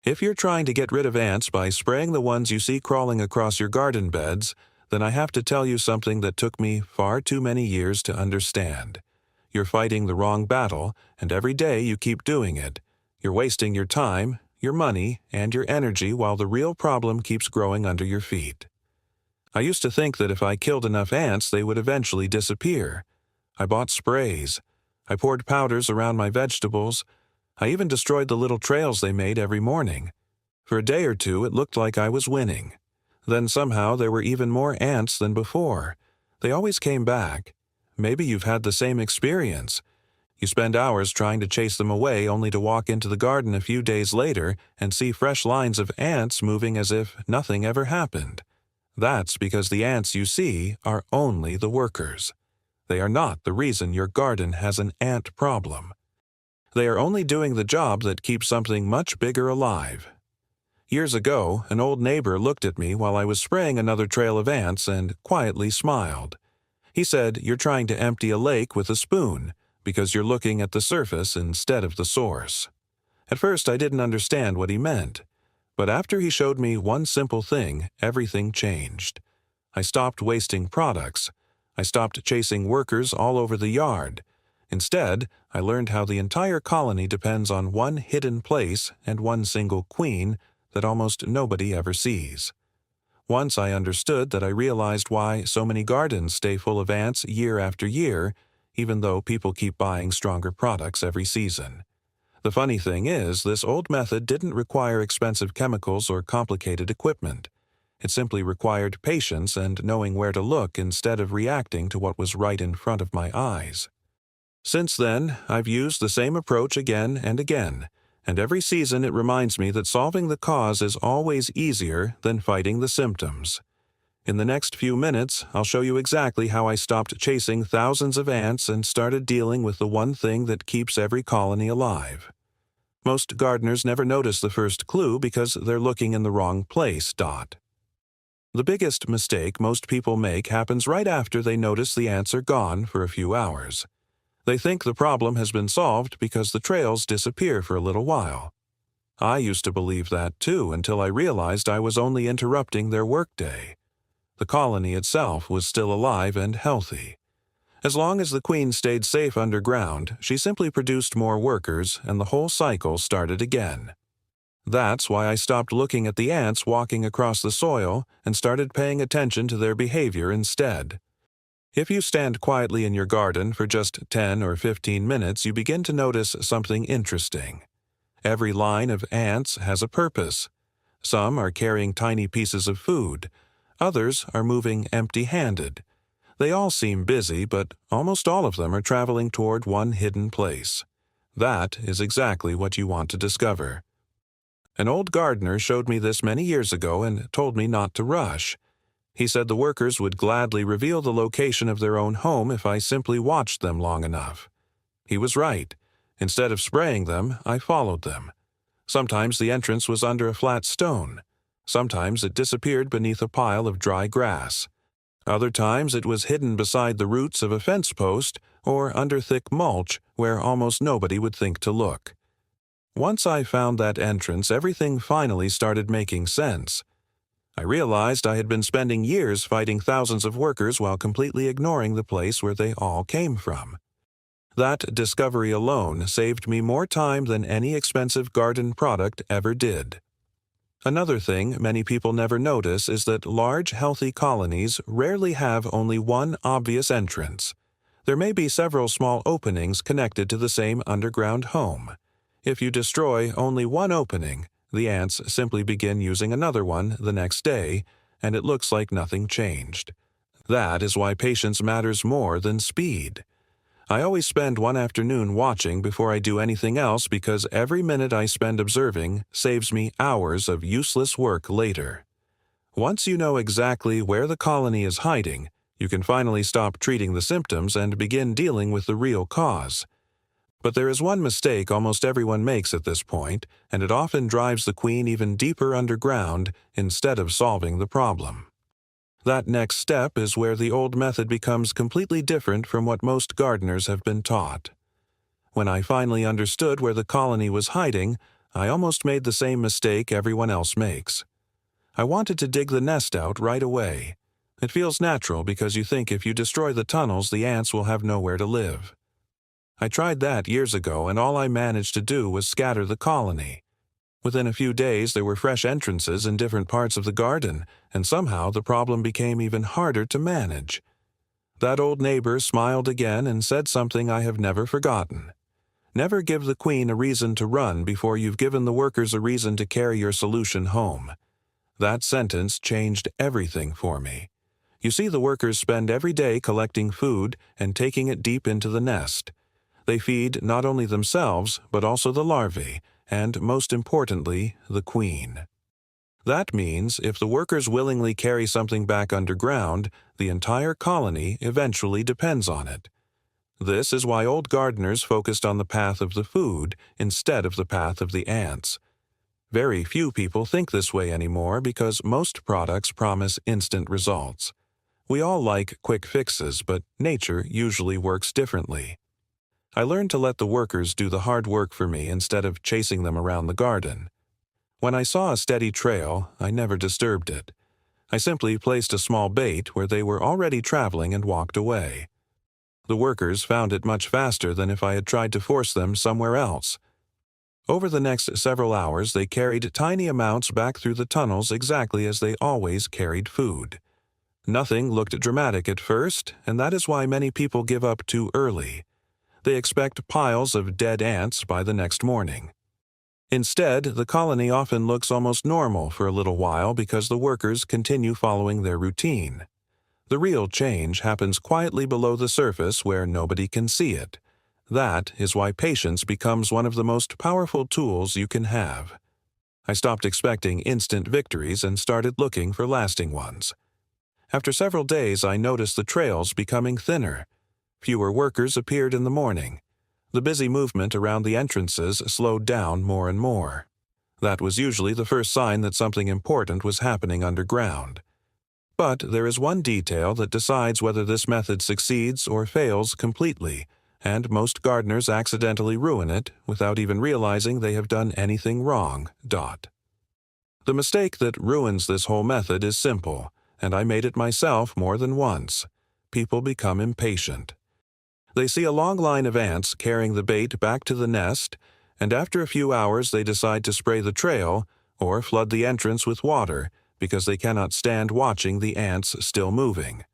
If you're trying to get rid of ants by spraying the ones you see crawling across your garden beds, then I have to tell you something that took me far too many years to understand. You're fighting the wrong battle, and every day you keep doing it. You're wasting your time, your money, and your energy while the real problem keeps growing under your feet. I used to think that if I killed enough ants, they would eventually disappear. I bought sprays. I poured powders around my vegetables. I even destroyed the little trails they made every morning. For a day or two, it looked like I was winning. Then somehow there were even more ants than before. They always came back. Maybe you've had the same experience. You spend hours trying to chase them away only to walk into the garden a few days later and see fresh lines of ants moving as if nothing ever happened. That's because the ants you see are only the workers. They are not the reason your garden has an ant problem. They are only doing the job that keeps something much bigger alive. Years ago, an old neighbor looked at me while I was spraying another trail of ants and quietly smiled. He said, "You're trying to empty a lake with a spoon because you're looking at the surface instead of the source." At first, I didn't understand what he meant. But after he showed me one simple thing, everything changed. I stopped wasting products. I stopped chasing workers all over the yard. Instead, I learned how the entire colony depends on one hidden place and one single queen that almost nobody ever sees. Once I understood that, I realized why so many gardens stay full of ants year after year, even though people keep buying stronger products every season. The funny thing is, this old method didn't require expensive chemicals or complicated equipment. It simply required patience and knowing where to look instead of reacting to what was right in front of my eyes. Since then, I've used the same approach again and again, and every season it reminds me that solving the cause is always easier than fighting the symptoms. In the next few minutes, I'll show you exactly how I stopped chasing thousands of ants and started dealing with the one thing that keeps every colony alive. Most gardeners never notice the first clue because they're looking in the wrong place. The biggest mistake most people make happens right after they notice the ants are gone for a few hours. They think the problem has been solved because the trails disappear for a little while. I used to believe that too until I realized I was only interrupting their workday. The colony itself was still alive and healthy. As long as the queen stayed safe underground, she simply produced more workers, and the whole cycle started again. That's why I stopped looking at the ants walking across the soil and started paying attention to their behavior instead. If you stand quietly in your garden for just 10 or 15 minutes, you begin to notice something interesting. Every line of ants has a purpose. Some are carrying tiny pieces of food. Others are moving empty-handed. They all seem busy, but almost all of them are traveling toward one hidden place. That is exactly what you want to discover. An old gardener showed me this many years ago and told me not to rush. He said the workers would gladly reveal the location of their own home if I simply watched them long enough. He was right. Instead of spraying them, I followed them. Sometimes the entrance was under a flat stone. Sometimes it disappeared beneath a pile of dry grass. Other times it was hidden beside the roots of a fence post or under thick mulch where almost nobody would think to look. Once I found that entrance, everything finally started making sense. I realized I had been spending years fighting thousands of workers while completely ignoring the place where they all came from. That discovery alone saved me more time than any expensive garden product ever did. Another thing many people never notice is that large, healthy colonies rarely have only one obvious entrance. There may be several small openings connected to the same underground home. If you destroy only one opening, the ants simply begin using another one the next day, and it looks like nothing changed. That is why patience matters more than speed. I always spend one afternoon watching before I do anything else because every minute I spend observing saves me hours of useless work later. Once you know exactly where the colony is hiding, you can finally stop treating the symptoms and begin dealing with the real cause. But there is one mistake almost everyone makes at this point, and it often drives the queen even deeper underground instead of solving the problem. That next step is where the old method becomes completely different from what most gardeners have been taught. When I finally understood where the colony was hiding, I almost made the same mistake everyone else makes. I wanted to dig the nest out right away. It feels natural because you think if you destroy the tunnels, the ants will have nowhere to live. I tried that years ago, and all I managed to do was scatter the colony. Within a few days, there were fresh entrances in different parts of the garden, and somehow the problem became even harder to manage. That old neighbor smiled again and said something I have never forgotten. Never give the queen a reason to run before you've given the workers a reason to carry your solution home. That sentence changed everything for me. You see, the workers spend every day collecting food and taking it deep into the nest. They feed not only themselves, but also the larvae, and most importantly, the queen. That means if the workers willingly carry something back underground, the entire colony eventually depends on it. This is why old gardeners focused on the path of the food instead of the path of the ants. Very few people think this way anymore because most products promise instant results. We all like quick fixes, but nature usually works differently. I learned to let the workers do the hard work for me instead of chasing them around the garden. When I saw a steady trail, I never disturbed it. I simply placed a small bait where they were already traveling and walked away. The workers found it much faster than if I had tried to force them somewhere else. Over the next several hours, they carried tiny amounts back through the tunnels exactly as they always carried food. Nothing looked dramatic at first, and that is why many people give up too early. They expect piles of dead ants by the next morning. Instead, the colony often looks almost normal for a little while because the workers continue following their routine. The real change happens quietly below the surface where nobody can see it. That is why patience becomes one of the most powerful tools you can have. I stopped expecting instant victories and started looking for lasting ones. After several days, I noticed the trails becoming thinner. Fewer workers appeared in the morning. The busy movement around the entrances slowed down more and more. That was usually the first sign that something important was happening underground. But there is one detail that decides whether this method succeeds or fails completely, and most gardeners accidentally ruin it without even realizing they have done anything wrong. The mistake that ruins this whole method is simple, and I made it myself more than once. People become impatient. They see a long line of ants carrying the bait back to the nest, and after a few hours they decide to spray the trail or flood the entrance with water because they cannot stand watching the ants still moving.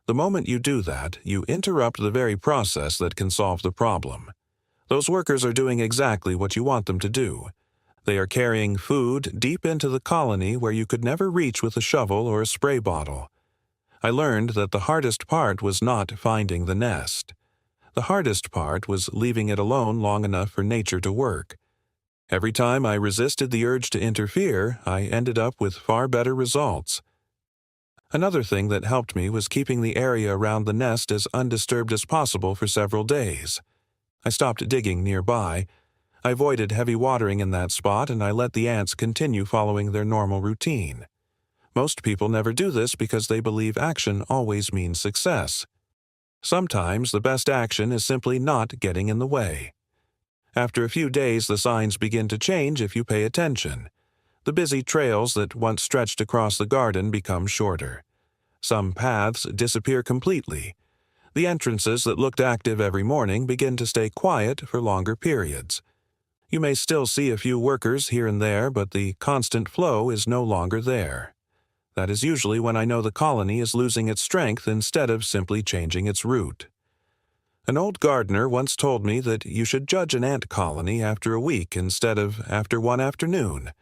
The moment you do that, you interrupt the very process that can solve the problem. Those workers are doing exactly what you want them to do. They are carrying food deep into the colony where you could never reach with a shovel or a spray bottle. I learned that the hardest part was not finding the nest. The hardest part was leaving it alone long enough for nature to work. Every time I resisted the urge to interfere, I ended up with far better results. Another thing that helped me was keeping the area around the nest as undisturbed as possible for several days. I stopped digging nearby. I avoided heavy watering in that spot, and I let the ants continue following their normal routine. Most people never do this because they believe action always means success. Sometimes the best action is simply not getting in the way. After a few days, the signs begin to change if you pay attention. The busy trails that once stretched across the garden become shorter. Some paths disappear completely. The entrances that looked active every morning begin to stay quiet for longer periods. You may still see a few workers here and there, but the constant flow is no longer there. That is usually when I know the colony is losing its strength instead of simply changing its route. An old gardener once told me that you should judge an ant colony after a week instead of after one afternoon.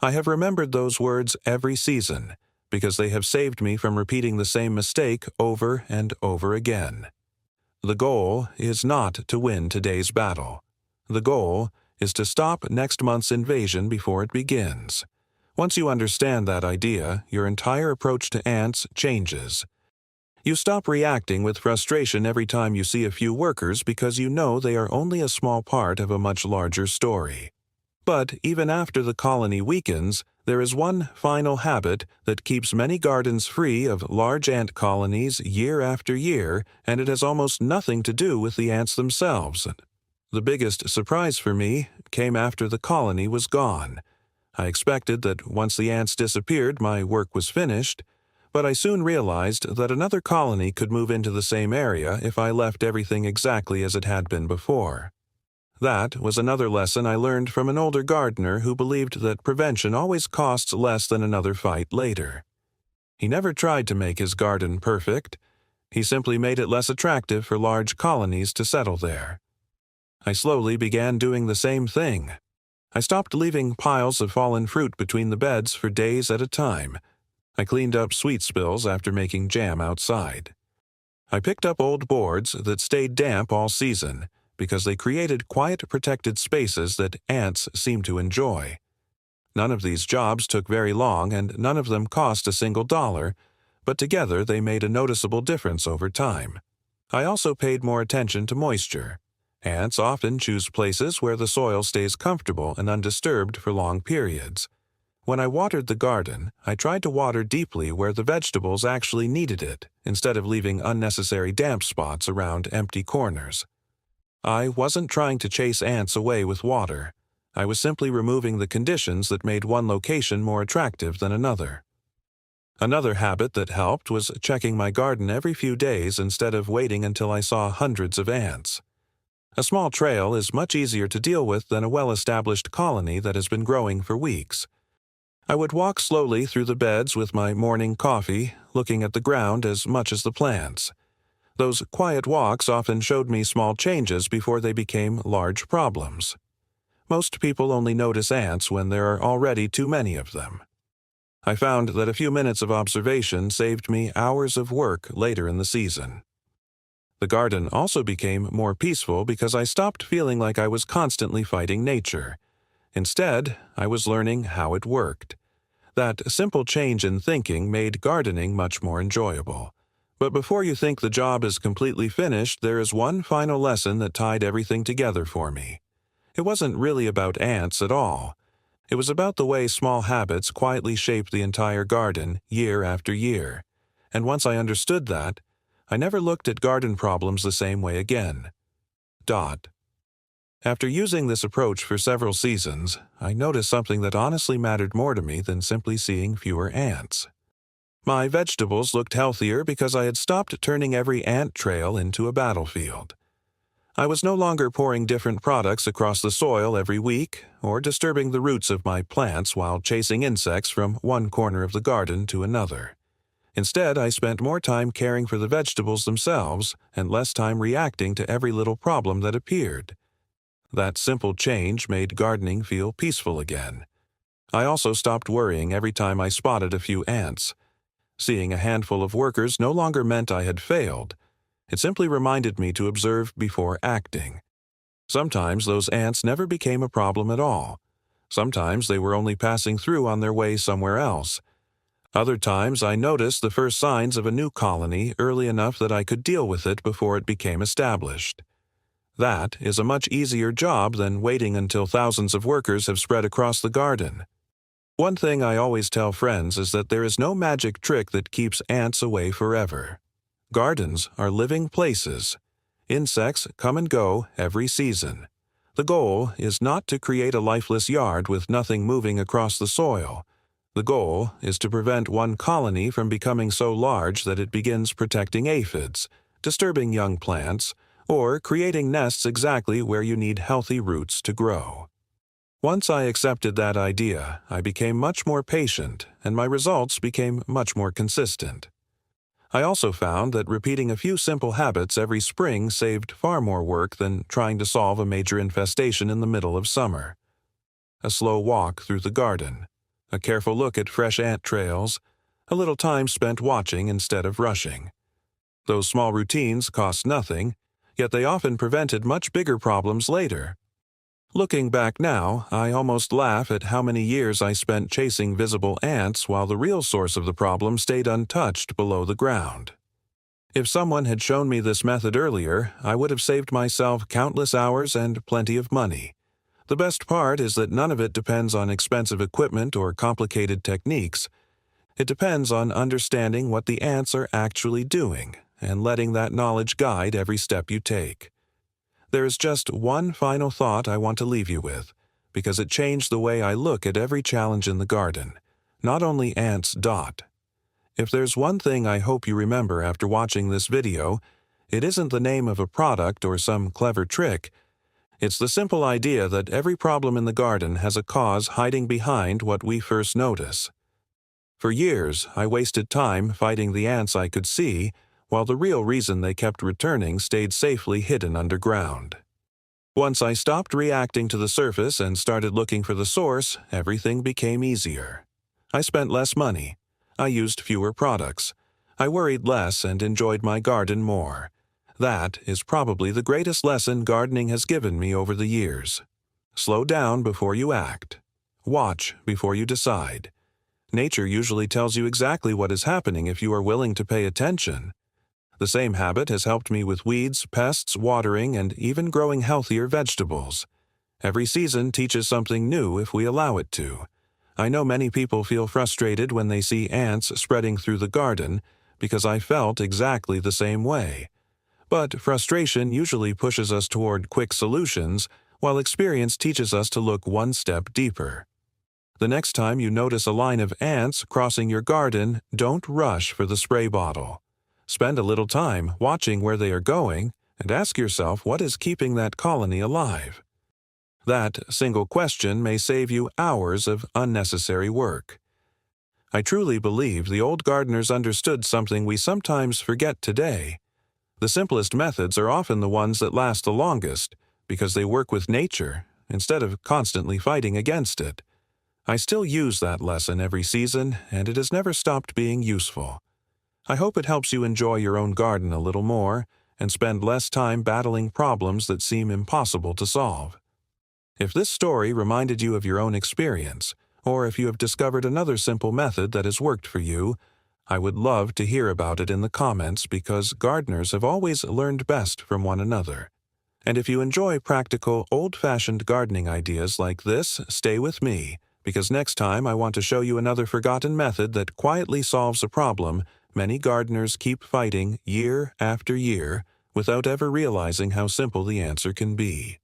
I have remembered those words every season because they have saved me from repeating the same mistake over and over again. The goal is not to win today's battle. The goal is to stop next month's invasion before it begins. Once you understand that idea, your entire approach to ants changes. You stop reacting with frustration every time you see a few workers because you know they are only a small part of a much larger story. But even after the colony weakens, there is one final habit that keeps many gardens free of large ant colonies year after year, and it has almost nothing to do with the ants themselves. The biggest surprise for me came after the colony was gone. I expected that once the ants disappeared, my work was finished, but I soon realized that another colony could move into the same area if I left everything exactly as it had been before. That was another lesson I learned from an older gardener who believed that prevention always costs less than another fight later. He never tried to make his garden perfect. He simply made it less attractive for large colonies to settle there. I slowly began doing the same thing. I stopped leaving piles of fallen fruit between the beds for days at a time. I cleaned up sweet spills after making jam outside. I picked up old boards that stayed damp all season because they created quiet, protected spaces that ants seem to enjoy. None of these jobs took very long and none of them cost a single dollar, but together they made a noticeable difference over time. I also paid more attention to moisture. Ants often choose places where the soil stays comfortable and undisturbed for long periods. When I watered the garden, I tried to water deeply where the vegetables actually needed it, instead of leaving unnecessary damp spots around empty corners. I wasn't trying to chase ants away with water. I was simply removing the conditions that made one location more attractive than another. Another habit that helped was checking my garden every few days instead of waiting until I saw hundreds of ants. A small trail is much easier to deal with than a well-established colony that has been growing for weeks. I would walk slowly through the beds with my morning coffee, looking at the ground as much as the plants. Those quiet walks often showed me small changes before they became large problems. Most people only notice ants when there are already too many of them. I found that a few minutes of observation saved me hours of work later in the season. The garden also became more peaceful because I stopped feeling like I was constantly fighting nature. Instead, I was learning how it worked. That simple change in thinking made gardening much more enjoyable. But before you think the job is completely finished, there is one final lesson that tied everything together for me. It wasn't really about ants at all. It was about the way small habits quietly shape the entire garden year after year. And once I understood that, I never looked at garden problems the same way again. After using this approach for several seasons, I noticed something that honestly mattered more to me than simply seeing fewer ants. My vegetables looked healthier because I had stopped turning every ant trail into a battlefield. I was no longer pouring different products across the soil every week or disturbing the roots of my plants while chasing insects from one corner of the garden to another. Instead, I spent more time caring for the vegetables themselves and less time reacting to every little problem that appeared. That simple change made gardening feel peaceful again. I also stopped worrying every time I spotted a few ants. Seeing a handful of workers no longer meant I had failed. It simply reminded me to observe before acting. Sometimes those ants never became a problem at all. Sometimes they were only passing through on their way somewhere else. Other times I noticed the first signs of a new colony early enough that I could deal with it before it became established. That is a much easier job than waiting until thousands of workers have spread across the garden. One thing I always tell friends is that there is no magic trick that keeps ants away forever. Gardens are living places. Insects come and go every season. The goal is not to create a lifeless yard with nothing moving across the soil. The goal is to prevent one colony from becoming so large that it begins protecting aphids, disturbing young plants, or creating nests exactly where you need healthy roots to grow. Once I accepted that idea, I became much more patient, and my results became much more consistent. I also found that repeating a few simple habits every spring saved far more work than trying to solve a major infestation in the middle of summer. A slow walk through the garden, a careful look at fresh ant trails, a little time spent watching instead of rushing. Those small routines cost nothing, yet they often prevented much bigger problems later. Looking back now, I almost laugh at how many years I spent chasing visible ants while the real source of the problem stayed untouched below the ground. If someone had shown me this method earlier, I would have saved myself countless hours and plenty of money. The best part is that none of it depends on expensive equipment or complicated techniques. It depends on understanding what the ants are actually doing and letting that knowledge guide every step you take. There is just one final thought I want to leave you with, because it changed the way I look at every challenge in the garden, not only ants. If there's one thing I hope you remember after watching this video, it isn't the name of a product or some clever trick. It's the simple idea that every problem in the garden has a cause hiding behind what we first notice. For years, I wasted time fighting the ants I could see, while the real reason they kept returning stayed safely hidden underground. Once I stopped reacting to the surface and started looking for the source, everything became easier. I spent less money. I used fewer products. I worried less and enjoyed my garden more. That is probably the greatest lesson gardening has given me over the years. Slow down before you act. Watch before you decide. Nature usually tells you exactly what is happening if you are willing to pay attention. The same habit has helped me with weeds, pests, watering, and even growing healthier vegetables. Every season teaches something new if we allow it to. I know many people feel frustrated when they see ants spreading through the garden, because I felt exactly the same way. But frustration usually pushes us toward quick solutions, while experience teaches us to look one step deeper. The next time you notice a line of ants crossing your garden, don't rush for the spray bottle. Spend a little time watching where they are going and ask yourself what is keeping that colony alive. That single question may save you hours of unnecessary work. I truly believe the old gardeners understood something we sometimes forget today. The simplest methods are often the ones that last the longest because they work with nature instead of constantly fighting against it. I still use that lesson every season, and it has never stopped being useful. I hope it helps you enjoy your own garden a little more and spend less time battling problems that seem impossible to solve. If this story reminded you of your own experience, or if you have discovered another simple method that has worked for you, I would love to hear about it in the comments because gardeners have always learned best from one another. And if you enjoy practical, old-fashioned gardening ideas like this, stay with me, because next time I want to show you another forgotten method that quietly solves a problem many gardeners keep fighting year after year without ever realizing how simple the answer can be.